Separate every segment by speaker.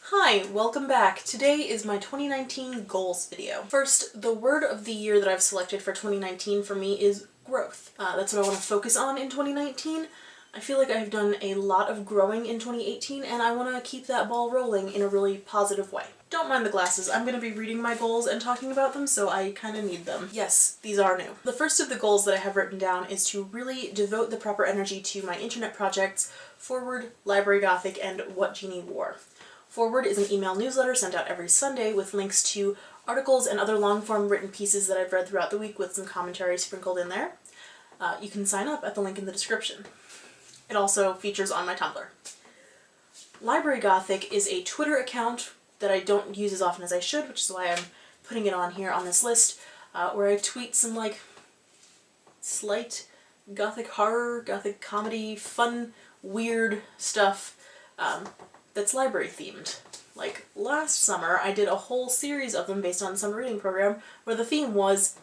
Speaker 1: Hi, welcome back. Today is my 2019 goals video. First, the word of the year that I've selected for 2019 for me is growth. That's what I want to focus on in 2019. I feel like I've done a lot of growing in 2018 and I want to keep that ball rolling in a really positive way. Don't mind the glasses, I'm going to be reading my goals and talking about them, so I kind of need them. Yes, these are new. The first of the goals that I have written down is to really devote the proper energy to my internet projects, Forward, Library Gothic, and What Jeanni Wore. Forward is an email newsletter sent out every Sunday with links to articles and other long-form written pieces that I've read throughout the week with some commentary sprinkled in there. You can sign up at the link in the description. It also features on my Tumblr. Library Gothic is a Twitter account that I don't use as often as I should, which is why I'm putting it on here on this list, where I tweet some like slight gothic horror, gothic comedy, fun, weird stuff that's library themed. Like last summer I did a whole series of them based on the summer reading program where the theme was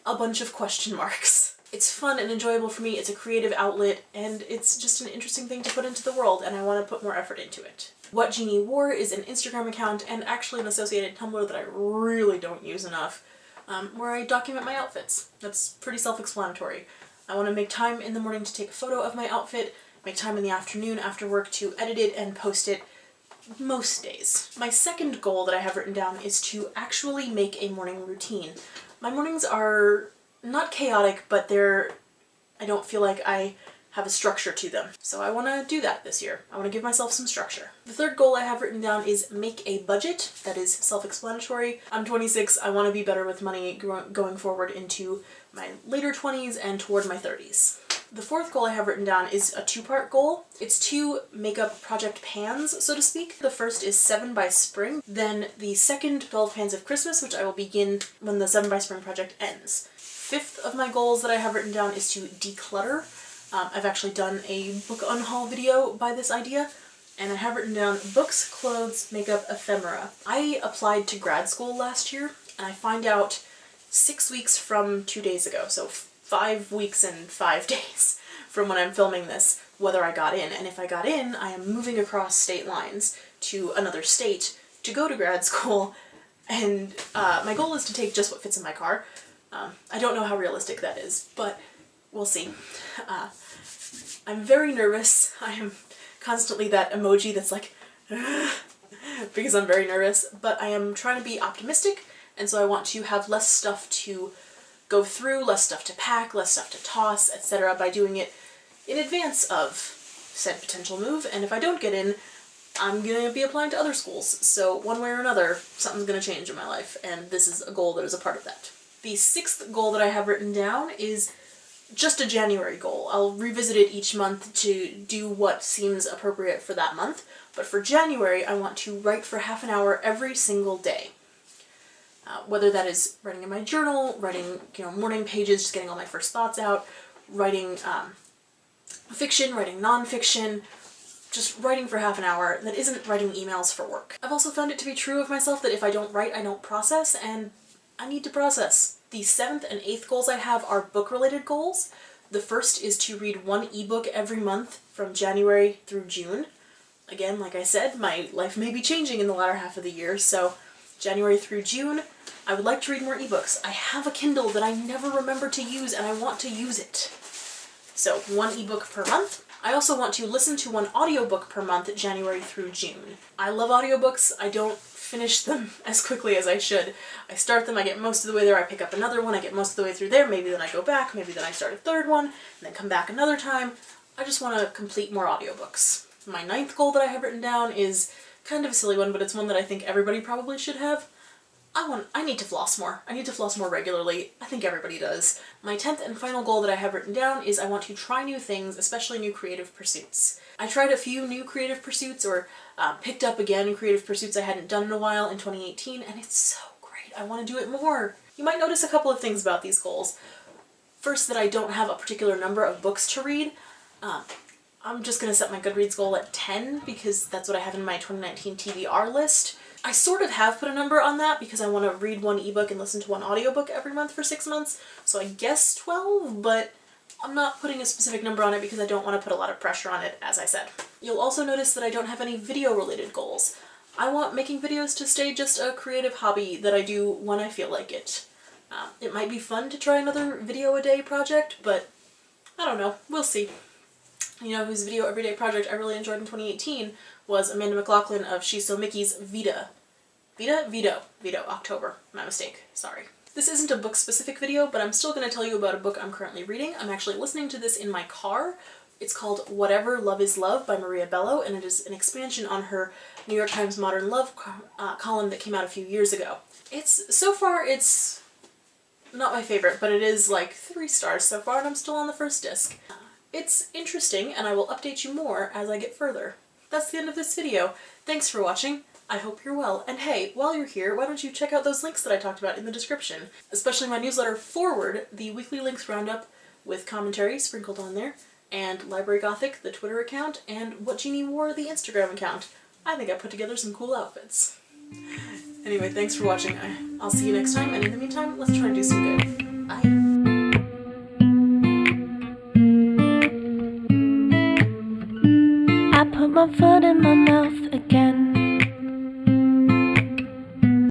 Speaker 1: a bunch of question marks. It's fun and enjoyable for me, it's a creative outlet, and it's just an interesting thing to put into the world, and I want to put more effort into it. What Jeanni Wore is an Instagram account and actually an associated Tumblr that I really don't use enough, where I document my outfits. That's pretty self-explanatory. I want to make time in the morning to take a photo of my outfit, make time in the afternoon after work to edit it and post it most days. My second goal that I have written down is to actually make a morning routine. My mornings are not chaotic, but I don't feel like I have a structure to them. So I want to do that this year. I want to give myself some structure. The third goal I have written down is make a budget. That is self-explanatory. I'm 26, I want to be better with money going forward into my later 20s and toward my 30s. The fourth goal I have written down is a two-part goal. It's two makeup project pans, so to speak. The first is 7 by Spring, then the second 12 Pans of Christmas, which I will begin when the 7 by Spring project ends. Fifth of my goals that I have written down is to declutter. I've actually done a book unhaul video by this idea, and I have written down books, clothes, makeup, ephemera. I applied to grad school last year, and I find out 6 weeks from 2 days ago, so 5 weeks and 5 days from when I'm filming this, whether I got in. And if I got in, I am moving across state lines to another state to go to grad school, and my goal is to take just what fits in my car. I don't know how realistic that is, but we'll see. I'm very nervous. I am constantly that emoji that's like, because I'm very nervous, but I am trying to be optimistic, and so I want to have less stuff to go through, less stuff to pack, less stuff to toss, etc. by doing it in advance of said potential move, and if I don't get in, I'm gonna be applying to other schools, so one way or another, something's gonna change in my life, and this is a goal that is a part of that. The sixth goal that I have written down is just a January goal. I'll revisit it each month to do what seems appropriate for that month, but for January I want to write for half an hour every single day. Whether that is writing in my journal, writing morning pages, just getting all my first thoughts out, writing fiction, writing nonfiction, just writing for half an hour that isn't writing emails for work. I've also found it to be true of myself that if I don't write, I don't process, and I need to process. The 7th and 8th goals I have are book-related goals. The first is to read one ebook every month from January through June. Again, like I said, my life may be changing in the latter half of the year, so January through June, I would like to read more ebooks. I have a Kindle that I never remember to use and I want to use it. So one ebook per month. I also want to listen to one audiobook per month, January through June. I love audiobooks. I don't finish them as quickly as I should. I start them, I get most of the way there, I pick up another one, I get most of the way through there, maybe then I go back, maybe then I start a third one, and then come back another time. I just want to complete more audiobooks. My 9th goal that I have written down is kind of a silly one, but it's one that I think everybody probably should have. I need to floss more. I need to floss more regularly. I think everybody does. My 10th and final goal that I have written down is I want to try new things, especially new creative pursuits. I tried a few new creative pursuits, or picked up again creative pursuits I hadn't done in a while in 2018, and it's so great. I want to do it more. You might notice a couple of things about these goals. First, that I don't have a particular number of books to read. I'm just going to set my Goodreads goal at 10 because that's what I have in my 2019 TBR list. I sort of have put a number on that because I want to read one ebook and listen to one audiobook every month for 6 months, so I guess 12, but I'm not putting a specific number on it because I don't want to put a lot of pressure on it, as I said. You'll also notice that I don't have any video-related goals. I want making videos to stay just a creative hobby that I do when I feel like it. It might be fun to try another video a day project, but I don't know, we'll see. You know whose video everyday project I really enjoyed in 2018 was Amanda McLaughlin of She's So Mickey's Vita. Veto, October. My mistake, sorry. This isn't a book-specific video, but I'm still going to tell you about a book I'm currently reading. I'm actually listening to this in my car. It's called Whatever Love Is Love by Maria Bello, and it is an expansion on her New York Times Modern Love column that came out a few years ago. So far, it's not my favorite, but it is like 3 stars so far, and I'm still on the first disc. It's interesting, and I will update you more as I get further. That's the end of this video. Thanks for watching. I hope you're well. And hey, while you're here, why don't you check out those links that I talked about in the description, especially my newsletter Forward, the weekly links roundup with commentary sprinkled on there, and Library Gothic, the Twitter account, and What Jeannie Wore, the Instagram account. I think I put together some cool outfits. Anyway, thanks for watching. I'll see you next time, and in the meantime, let's try to do some good. Bye.
Speaker 2: I put my foot in my mouth again.